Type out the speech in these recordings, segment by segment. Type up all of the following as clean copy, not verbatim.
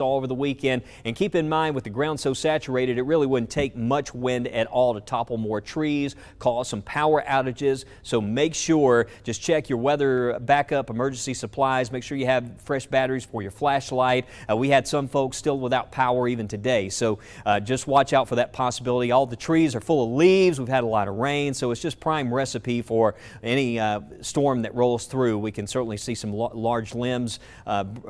all over the weekend. And keep in mind, with the ground so saturated, it really wouldn't take much wind at all to topple more trees, cause some power outages. So make sure, just check your weather backup emergency supplies. Make sure you have fresh batteries for your flashlight. We had some folks still without power even today. So just watch out for that possibility. All the trees are full of leaves. We've had a lot of rain, so it's just prime recipe for any storm that rolls through. We can certainly see some large limbs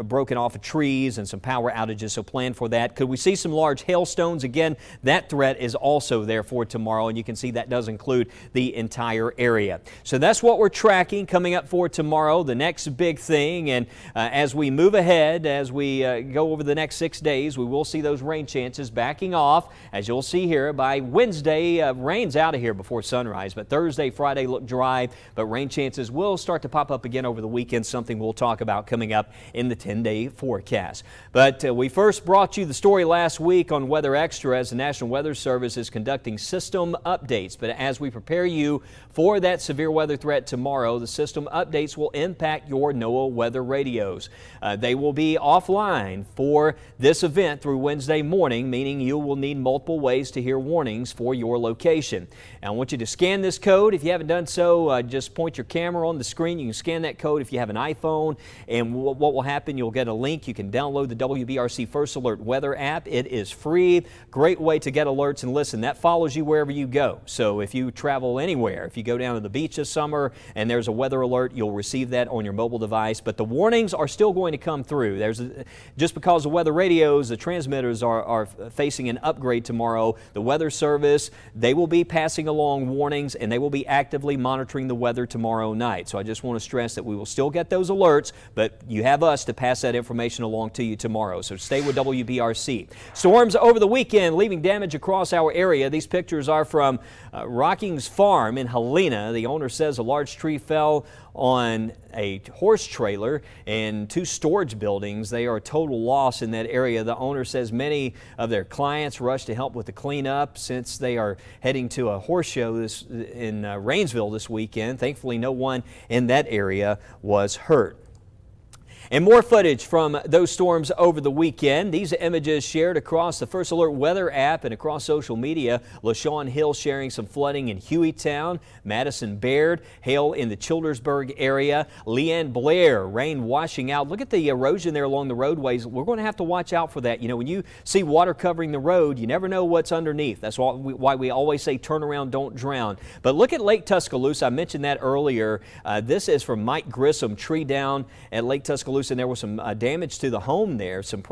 broken off of trees and some power outages, so plan for that. Could we see some large hailstones? Again, that threat is also there for tomorrow, and you can see that does include the entire area. So that's what we're tracking coming up for tomorrow, the next big thing. And as we move ahead, as we go over the next 6 days, we will see those rain chances backing off. As you'll see here, by Wednesday, rain's out of here before sunrise, but Thursday, Friday look dry, but rain chances will start to pop up again over the weekend, something we'll talk about coming up in the 10-day forecast. But we first brought you the story last week on Weather Extra as the National Weather Service is conducting system updates. But as we prepare you for that severe weather threat tomorrow, the system updates will impact your NOAA weather radios. They will be offline for this event through Wednesday morning, meaning you will need multiple ways to hear warnings for your location. And I want you to scan this code. If you haven't done so, just point your camera on the screen. You can scan that code if you have an iPhone, and what will happen, you'll get a link. You can download the WBRC First Alert weather app. It is free. Great way to get alerts, and listen, that follows you wherever you go. So if you travel anywhere, if you go down to the beach this summer and there's a weather alert, you'll receive that on your mobile device. But the warnings are still going to come through. Just because the weather radios, the transmitters are facing an upgrade tomorrow, the Weather Service, they will be passing along warnings, and they will be actively monitoring the weather tomorrow night. So I just want to stress that we will still get those alerts, but you have us to pass that information along to you tomorrow. So stay with WBRC. Storms over the weekend leaving damage across our area. These pictures are from Rockings Farm in Helena. The owner says a large tree fell on a horse trailer and 2 storage buildings. They are a total loss in that area. The owner says many of their clients rushed to help with the cleanup since they are heading to a horse show in Rainsville this weekend. Thankfully, no one in that area was hurt. And more footage from those storms over the weekend. These images shared across the First Alert weather app and across social media. LaShawn Hill sharing some flooding in Hueytown, Madison Baird, hail in the Childersburg area. Leanne Blair, rain washing out. Look at the erosion there along the roadways. We're going to have to watch out for that. You know, when you see water covering the road, you never know what's underneath. That's why we always say turn around, don't drown. But look at Lake Tuscaloosa. I mentioned that earlier. This is from Mike Grissom, tree down at Lake Tuscaloosa. And there was some damage to the home there, some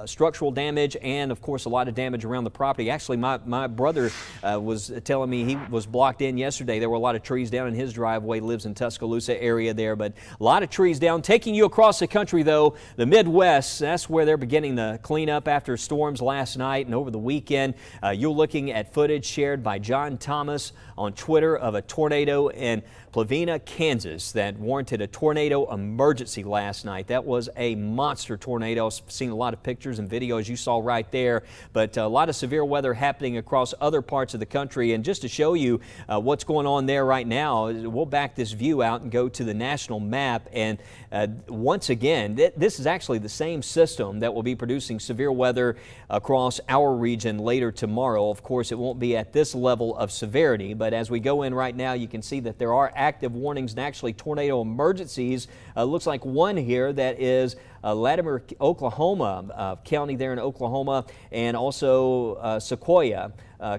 structural damage, and of course a lot of damage around the property. Actually, my brother was telling me he was blocked in yesterday. There were a lot of trees down in his driveway. Lives in Tuscaloosa area there, but a lot of trees down. Taking you across the country though, the Midwest, that's where they're beginning the cleanup after storms last night and over the weekend. You're looking at footage shared by John Thomas on Twitter of a tornado in Plavina, Kansas that warranted a tornado emergency last night. That was a monster tornado. I've seen a lot of pictures and videos you saw right there, but a lot of severe weather happening across other parts of the country. And just to show you what's going on there right now, we'll back this view out and go to the national map. And once again, this is actually the same system that will be producing severe weather across our region later tomorrow. Of course, it won't be at this level of severity, but as we go in right now, you can see that there are active warnings and actually tornado emergencies. Looks like one here that is Latimer, Oklahoma, county there in Oklahoma, and also Sequoia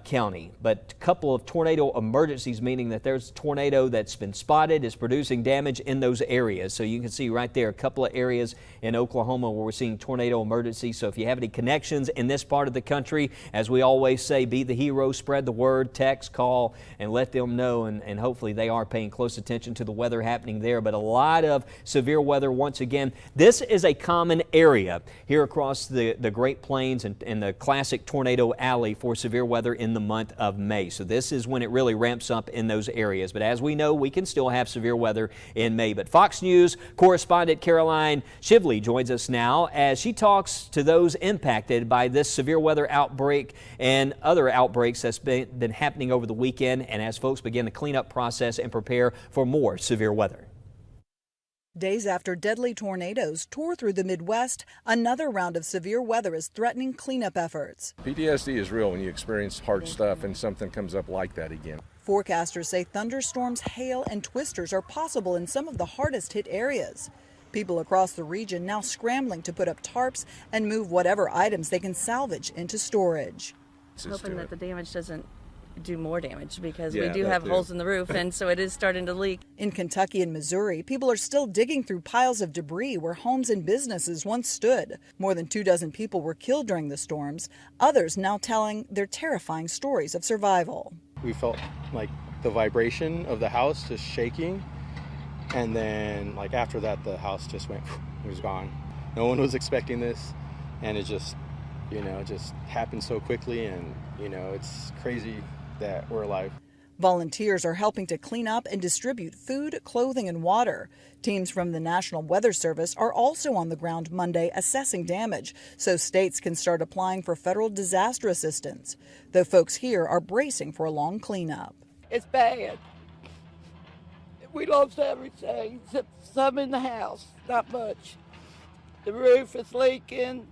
County. But a couple of tornado emergencies, meaning that there's a tornado that's been spotted, is producing damage in those areas. So you can see right there a couple of areas in Oklahoma where we're seeing tornado emergencies. So if you have any connections in this part of the country, as we always say, be the hero, spread the word, text, call, and let them know. And hopefully they are paying close attention to the weather happening there. But a lot of severe weather once again. This is a common area here across the Great Plains and the classic tornado alley for severe weather in the month of May. So this is when it really ramps up in those areas. But as we know, we can still have severe weather in May. But Fox News correspondent Caroline Shively joins us now as she talks to those impacted by this severe weather outbreak and other outbreaks that's been happening over the weekend, and as folks begin the cleanup process and prepare for more severe weather. Days after deadly tornadoes tore through the Midwest, another round of severe weather is threatening cleanup efforts. PTSD is real when you experience hard stuff and something comes up like that again. Forecasters say thunderstorms, hail, and twisters are possible in some of the hardest hit areas. People across the region now scrambling to put up tarps and move whatever items they can salvage into storage. Hoping that the damage doesn't do more damage, because we Yeah, do that have too. holes in the roof, and so it is starting to leak. In Kentucky and Missouri, people are still digging through piles of debris where homes and businesses once stood. More than 24 people were killed during the storms, others now telling their terrifying stories of survival. We felt like the vibration of the house just shaking, and then like after that the house just went, it was gone. No one was expecting this, and it just, it just happened so quickly, and it's crazy that we're alive. Volunteers are helping to clean up and distribute food, clothing, and water. Teams from the National Weather Service are also on the ground Monday assessing damage, so states can start applying for federal disaster assistance. Though folks here are bracing for a long cleanup. It's bad. We lost everything except some in the house, not much. The roof is leaking.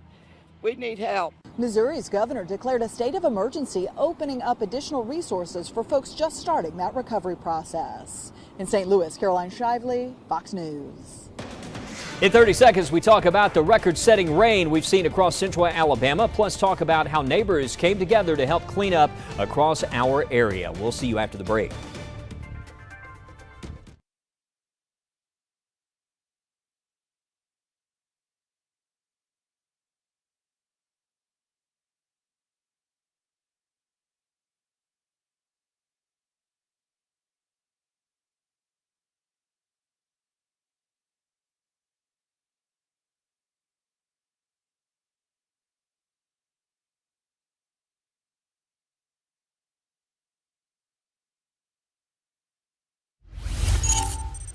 We need help. Missouri's governor declared a state of emergency, opening up additional resources for folks just starting that recovery process. In St. Louis, Caroline Shively, Fox News. In 30 seconds, we talk about the record-setting rain we've seen across central Alabama, plus talk about how neighbors came together to help clean up across our area. We'll see you after the break.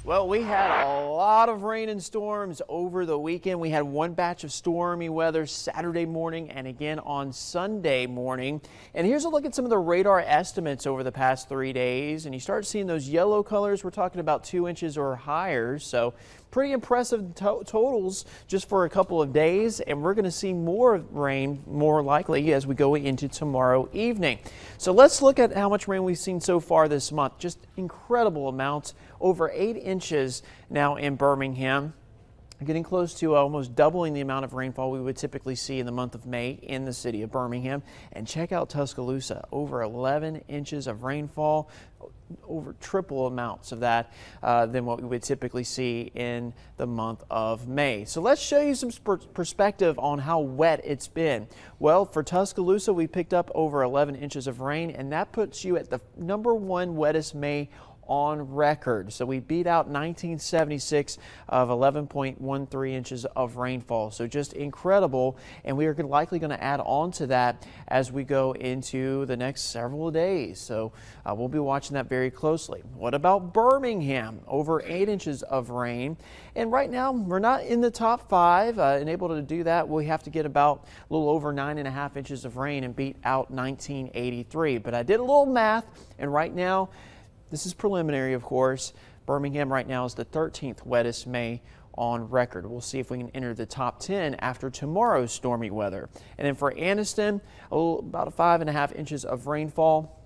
Well, we had a lot of rain and storms over the weekend. We had one batch of stormy weather Saturday morning and again on Sunday morning. And here's a look at some of the radar estimates over the past 3 days. And you start seeing those yellow colors. We're talking about 2 inches or higher. So pretty impressive totals just for a couple of days. And we're going to see more rain, more likely, as we go into tomorrow evening. So let's look at how much rain we've seen so far this month. Just incredible amounts. Over 8 inches now in Birmingham, getting close to almost doubling the amount of rainfall we would typically see in the month of May in the city of Birmingham. And check out Tuscaloosa, over 11 inches of rainfall, over triple amounts of that than what we would typically see in the month of May. So let's show you some perspective on how wet it's been. Well, for Tuscaloosa, we picked up over 11 inches of rain, and that puts you at the #1 wettest May on record. So we beat out 1976 of 11.13 inches of rainfall. So just incredible. And we are likely going to add on to that as we go into the next several days. So we'll be watching that very closely. What about Birmingham? Over 8 inches of rain. And right now we're not in the top 5 and able to do that. We have to get about a little over 9.5 inches of rain and beat out 1983. But I did a little math, and right now, this is preliminary, of course. Birmingham right now is the 13th wettest May on record. We'll see if we can enter the top 10 after tomorrow's stormy weather. And then for Anniston, about 5.5 inches of rainfall.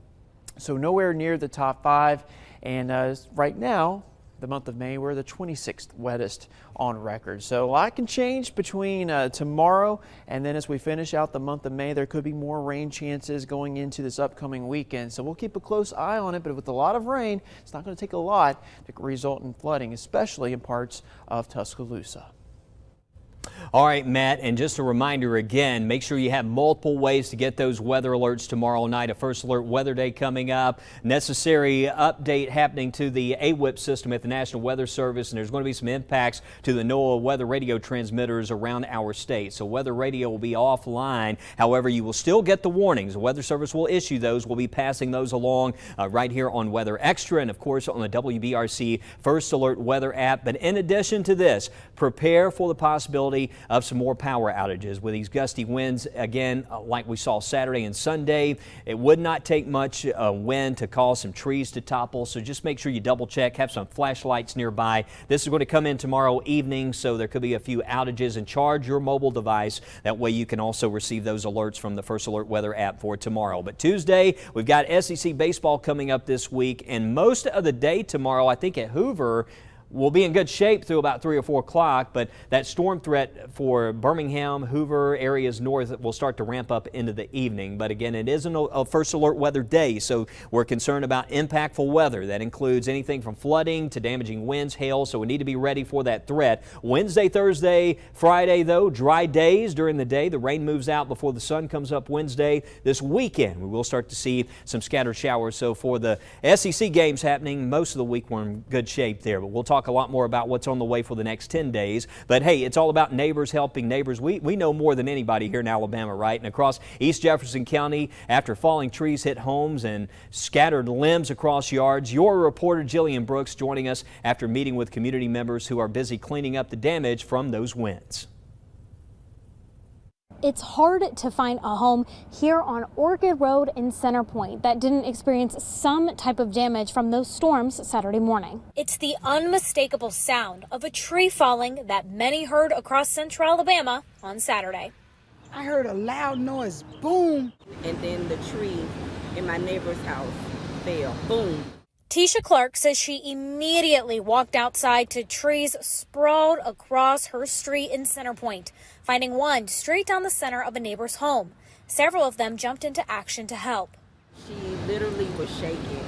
So nowhere near the top 5. And right now, the month of May, we're the 26th wettest on record. So a lot can change between tomorrow and then as we finish out the month of May. There could be more rain chances going into this upcoming weekend. So we'll keep a close eye on it, but with a lot of rain, it's not going to take a lot to result in flooding, especially in parts of Tuscaloosa. All right, Matt, and just a reminder again, make sure you have multiple ways to get those weather alerts tomorrow night. A first alert weather day coming up. Necessary update happening to the AWIP system at the National Weather Service, and there's going to be some impacts to the NOAA weather radio transmitters around our state. So weather radio will be offline. However, you will still get the warnings. The Weather Service will issue those. We'll be passing those along right here on Weather Extra and, of course, on the WBRC First Alert Weather app. But in addition to this, prepare for the possibility possibility of some more power outages with these gusty winds. Again, like we saw Saturday and Sunday, it would not take much wind to cause some trees to topple. So just make sure you double check, have some flashlights nearby. This is going to come in tomorrow evening, so there could be a few outages, and charge your mobile device. That way you can also receive those alerts from the First Alert Weather app for tomorrow. But Tuesday, we've got SEC baseball coming up this week, and most of the day tomorrow, I think at Hoover, we'll be in good shape through about 3 or 4 o'clock, but that storm threat for Birmingham, Hoover, areas north will start to ramp up into the evening. But again, it isn't a First Alert Weather day, so we're concerned about impactful weather. That includes anything from flooding to damaging winds, hail, so we need to be ready for that threat. Wednesday, Thursday, Friday, though, dry days during the day. The rain moves out before the sun comes up Wednesday. This weekend, we will start to see some scattered showers. So for the SEC games happening, most of the week we're in good shape there, but we'll talk a lot more about what's on the way for the next 10 days. But hey, it's all about neighbors helping neighbors. We know more than anybody here in Alabama, right? And across East Jefferson County, after falling trees hit homes and scattered limbs across yards, your reporter Jillian Brooks joining us after meeting with community members who are busy cleaning up the damage from those winds. It's hard to find a home here on Orchid Road in Center Point that didn't experience some type of damage from those storms Saturday morning. It's the unmistakable sound of a tree falling that many heard across central Alabama on Saturday. I heard a loud noise, boom. And then the tree in my neighbor's house fell, boom. Tisha Clark says she immediately walked outside to trees sprawled across her street in Center Point, finding one straight down the center of a neighbor's home. Several of them jumped into action to help. She literally was shaking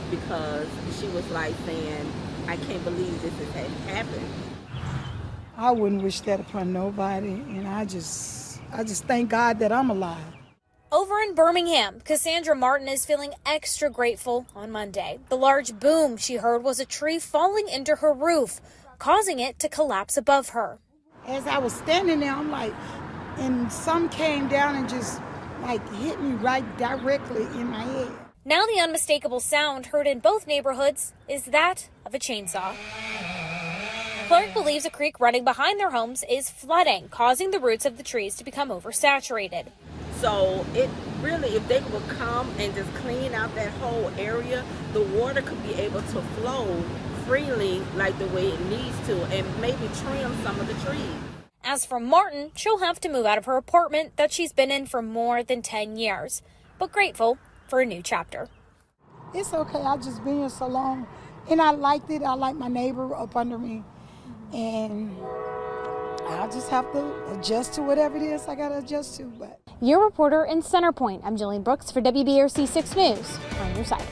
because she was like saying, I can't believe this has happened. I wouldn't wish that upon nobody, and I just thank God that I'm alive. Over in Birmingham, Cassandra Martin is feeling extra grateful on Monday. The large boom she heard was a tree falling into her roof, causing it to collapse above her. As I was standing there, I'm like, and some came down and just like hit me right directly in my head. Now the unmistakable sound heard in both neighborhoods is that of a chainsaw. Clark believes a creek running behind their homes is flooding, causing the roots of the trees to become oversaturated. So it really, if they would come and just clean out that whole area, the water could be able to flow freely like the way it needs to, and maybe trim some of the trees. As for Martin, she'll have to move out of her apartment that she's been in for more than 10 years, but grateful for a new chapter. It's okay, I've just been here so long, and I liked it. I like my neighbor up under me, and I'll just have to adjust to whatever it is I got to adjust to. But Your reporter in Center Point, I'm Jillian Brooks for WBRC 6 News, on your side.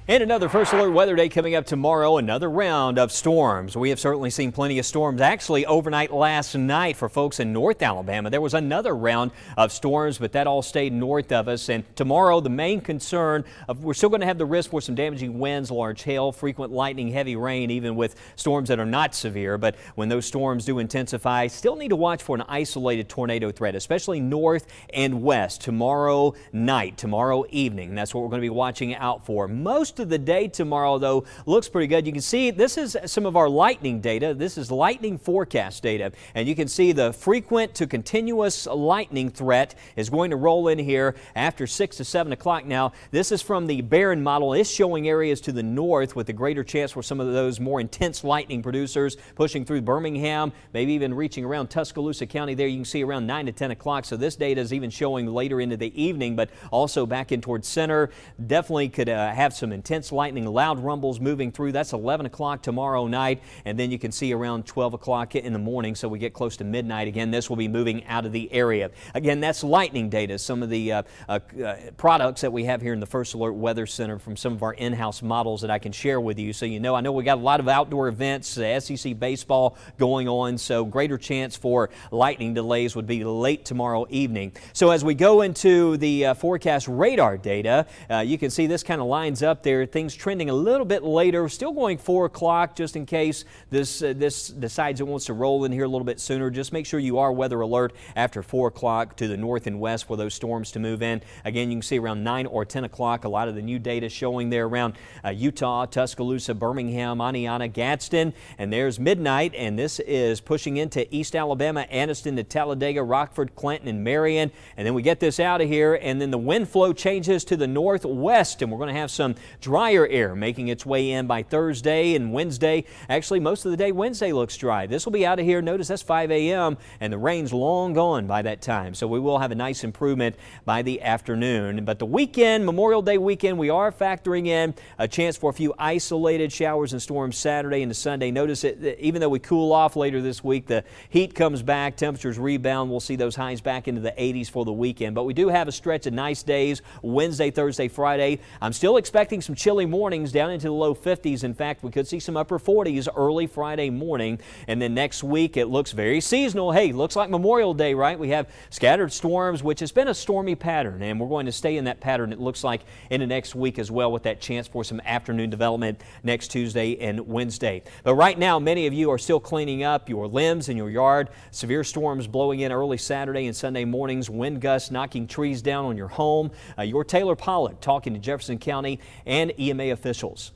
And another First Alert Weather Day coming up tomorrow, another round of storms. We have certainly seen plenty of storms. Actually, overnight last night for folks in North Alabama, there was another round of storms, but that all stayed north of us. And tomorrow, the main concern of we're still going to have the risk for some damaging winds, large hail, frequent lightning, heavy rain, even with storms that are not severe. But when those storms do intensify, still need to watch for an isolated tornado threat, especially north and west tomorrow night, tomorrow evening. That's what we're going to be watching out for. Most of the day tomorrow, though, looks pretty good. You can see this is some of our lightning data. This is lightning forecast data, and you can see the frequent to continuous lightning threat is going to roll in here after 6 to 7 o'clock. Now, this is from the Barron model. It's showing areas to the north with a greater chance for some of those more intense lightning producers pushing through Birmingham, maybe even reaching around Tuscaloosa County there. You can see around 9 to 10 o'clock. So this data is even showing later into the evening, but also back in towards center. Definitely could have some intense lightning, loud rumbles moving through. That's 11 o'clock tomorrow night, and then you can see around 12 o'clock in the morning, so we get close to midnight. Again, this will be moving out of the area. Again, that's lightning data, some of the products that we have here in the First Alert Weather Center from some of our in-house models that I can share with you. So I know we got a lot of outdoor events, SEC baseball going on, so greater chance for lightning delays would be late tomorrow evening. So as we go into the forecast radar data, you can see this kind of lines up there. Things trending a little bit later, still going 4 o'clock just in case this decides it wants to roll in here a little bit sooner. Just make sure you are weather alert after 4 o'clock to the north and west for those storms to move in. Again, you can see around 9 or 10 o'clock a lot of the new data showing there around Utah, Tuscaloosa, Birmingham, Aniana, Gadsden, and there's midnight, and this is pushing into East Alabama, Anniston to Talladega, Rockford, Clinton, and Marion. And then we get this out of here, and then the wind flow changes to the northwest, and we're going to have some drier air making its way in by Thursday and Wednesday. Actually, most of the day Wednesday looks dry. This will be out of here. Notice that's 5 a.m. and the rain's long gone by that time. So we will have a nice improvement by the afternoon. But the weekend, Memorial Day weekend, we are factoring in a chance for a few isolated showers and storms Saturday into Sunday. Notice it, even though we cool off later this week, the heat comes back, temperatures rebound. We'll see those highs back into the 80s for the weekend. But we do have a stretch of nice days Wednesday, Thursday, Friday. I'm still expecting some chilly mornings down into the low 50s. In fact, we could see some upper 40s early Friday morning. And then next week, it looks very seasonal. Hey, looks like Memorial Day, right? We have scattered storms, which has been a stormy pattern, and we're going to stay in that pattern, it looks like, in the next week as well, with that chance for some afternoon development next Tuesday and Wednesday. But right now, many of you are still cleaning up your limbs in your yard. Severe storms blowing in early Saturday and Sunday mornings, wind gusts knocking trees down on your home. Your Taylor Pollock talking to Jefferson County and EMA officials.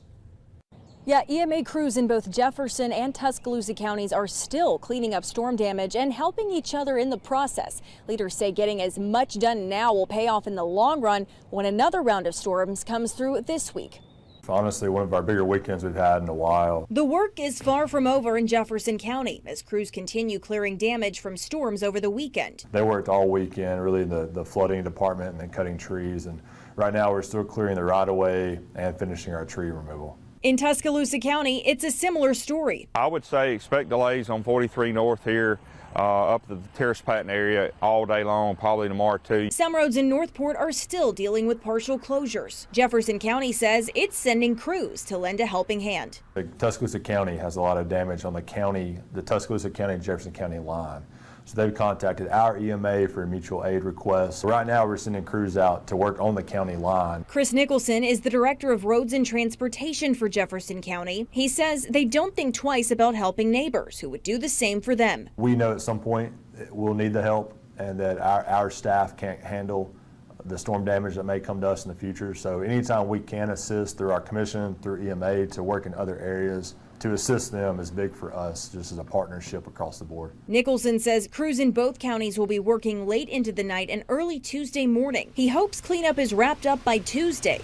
Yeah, EMA crews in both Jefferson and Tuscaloosa counties are still cleaning up storm damage and helping each other in the process. Leaders say getting as much done now will pay off in the long run when another round of storms comes through this week. Honestly, one of our bigger weekends we've had in a while. The work is far from over in Jefferson County as crews continue clearing damage from storms over the weekend. They worked all weekend, really the flooding department and then cutting trees. And right now we're still clearing the right-of-way and finishing our tree removal. In Tuscaloosa County, it's a similar story. I would say expect delays on 43 North here. Up the Terrace Patton area all day long, probably tomorrow too. Some roads in Northport are still dealing with partial closures. Jefferson County says it's sending crews to lend a helping hand. Tuscaloosa County has a lot of damage on the Tuscaloosa County and Jefferson County line. So they've contacted our EMA for a mutual aid request. Right now we're sending crews out to work on the county line. Chris Nicholson is the Director of Roads and Transportation for Jefferson County. He says they don't think twice about helping neighbors who would do the same for them. We know at some point we'll need the help and that our staff can't handle the storm damage that may come to us in the future. So anytime we can assist through our commission, through EMA, to work in other areas, to assist them is big for us, just as a partnership across the board. Nicholson says crews in both counties will be working late into the night and early Tuesday morning. He hopes cleanup is wrapped up by Tuesday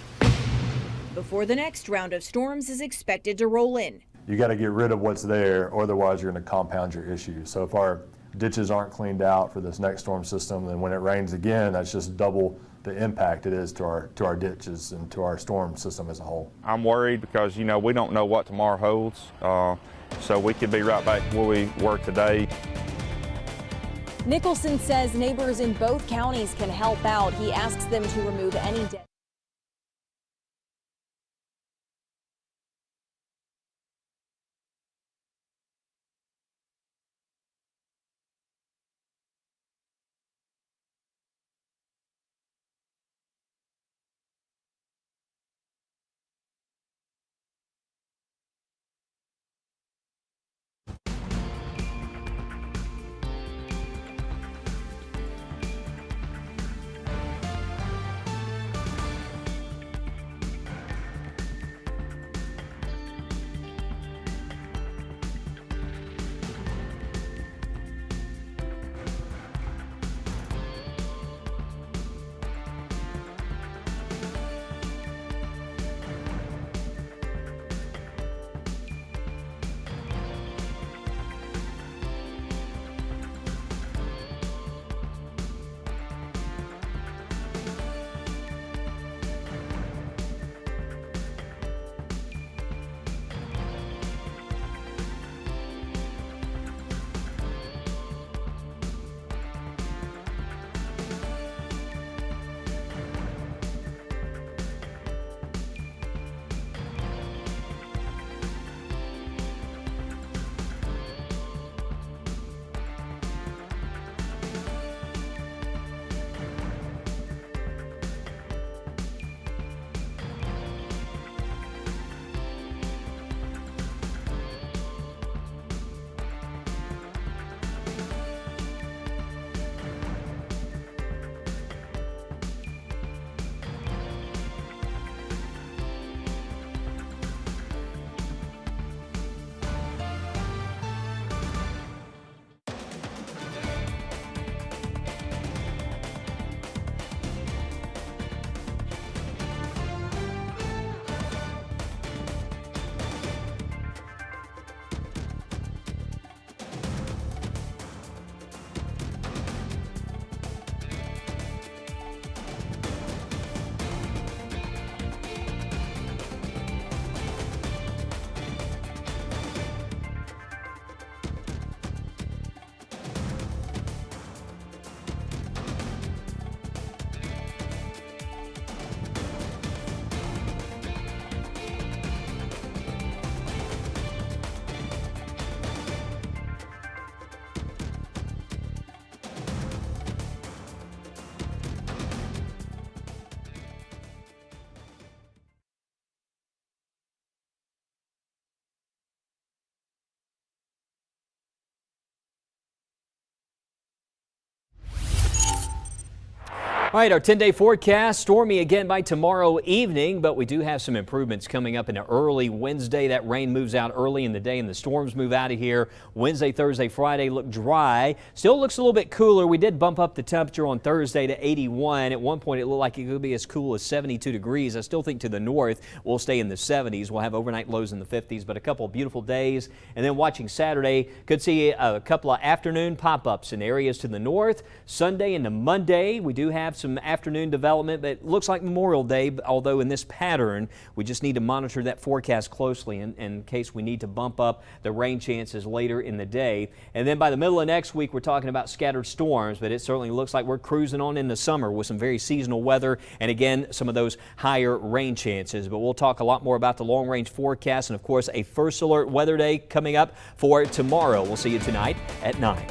before the next round of storms is expected to roll in. You got to get rid of what's there, or otherwise you're going to compound your issues. So if our ditches aren't cleaned out for this next storm system, then when it rains again, that's just double the impact it is to our ditches and to our storm system as a whole. I'm worried because, we don't know what tomorrow holds, so we could be right back where we were today. Nicholson says neighbors in both counties can help out. He asks them to remove any All right, our 10-day forecast, stormy again by tomorrow evening, but we do have some improvements coming up into early Wednesday. That rain moves out early in the day and the storms move out of here. Wednesday, Thursday, Friday look dry. Still looks a little bit cooler. We did bump up the temperature on Thursday to 81. At one point, it looked like it could be as cool as 72 degrees. I still think to the north, we'll stay in the 70s. We'll have overnight lows in the 50s, but a couple of beautiful days. And then watching Saturday, could see a couple of afternoon pop-ups in areas to the north. Sunday into Monday, we do have some afternoon development, but it looks like Memorial Day, although in this pattern, we just need to monitor that forecast closely in case we need to bump up the rain chances later in the day. And then by the middle of next week, we're talking about scattered storms, but it certainly looks like we're cruising on into summer with some very seasonal weather and again, some of those higher rain chances. But we'll talk a lot more about the long-range forecast and, of course, a first alert weather day coming up for tomorrow. We'll see you tonight at 9.